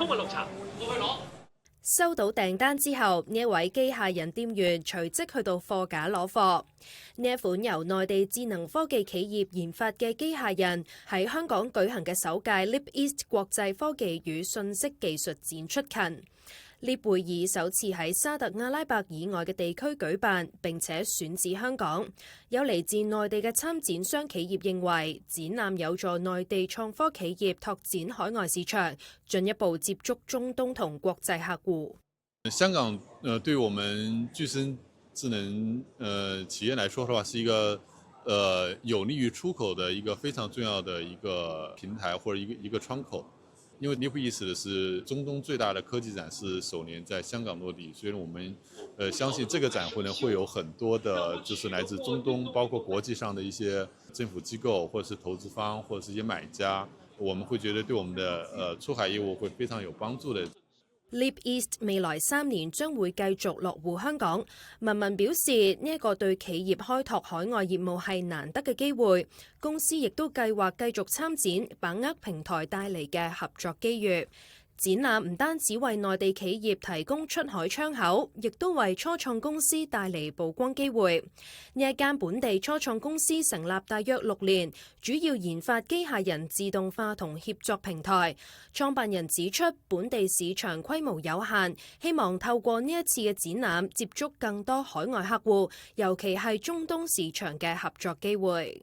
通過綠茶，我去攞。收到訂單之後，呢一位機械人店員隨即去到貨架攞貨。呢一款由內地智能科技企業研發嘅機械人喺香港舉行嘅首屆 Leap East 國際科技與信息技術展出勤。Leap 會議首次喺沙特阿拉伯以外嘅地區舉辦，並且選址香港。有嚟自內地嘅參展商企業認為，展覽有助內地創科企業拓展海外市場，進一步接觸中東同國際客戶。香港對我們具身智能企業來說的話，是一個有利於出口的一個非常重要的一個平台或者一個窗口。因為 Leap East 是中東最大的科技展，是首年在香港落地，所以我們相信這個展會呢會有很多的，就是來自中東，包括國際上的一些政府機構，或者是投資方，或者是一些買家，我們會覺得對我們的出海業務會非常有幫助的。Leap East 未來3年將會繼續落戶香港。文文表示，呢一個對企業開拓海外業務係難得嘅機會，公司亦都計劃繼續參展，把握平台帶嚟嘅合作機遇。展覽唔單止為內地企業提供出海窗口，亦都為初創公司帶嚟曝光機會。呢一間本地初創公司成立大約6年，主要研發機械人自動化同協作平台。創辦人指出，本地市場規模有限，希望透過呢一次嘅展覽，接觸更多海外客戶，尤其係中東市場嘅合作機會。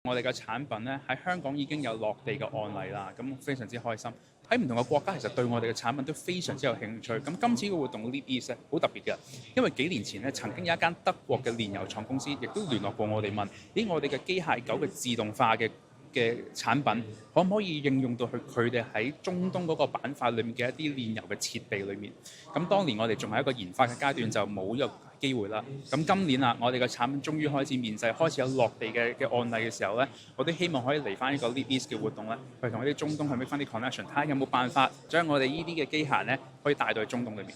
我哋嘅產品咧喺香港已經有落地嘅案例啦，咁非常之開心。喺唔同嘅國家，其實對我哋嘅產品都非常之有興趣。咁今次嘅活動 Leap East 咧好特別嘅，因為幾年前咧曾經有一間德國嘅煉油廠公司，亦都聯絡過我哋問：咦，我哋嘅機械狗嘅自動化嘅產品可唔可以應用到去佢哋喺中東嗰個板塊裏面嘅一啲煉油嘅設備裏面？咁當年我哋仲係一個研發嘅階段，就冇呢個機會啦。咁今年啦，我哋嘅產品終於開始面世，開始有落地嘅案例嘅時候咧，我都希望可以嚟翻呢個 Leap East 嘅活動咧，去同一啲中東去 make 翻啲 connection，睇下有冇辦法將我哋呢啲嘅機械咧可以帶到去中東裏面。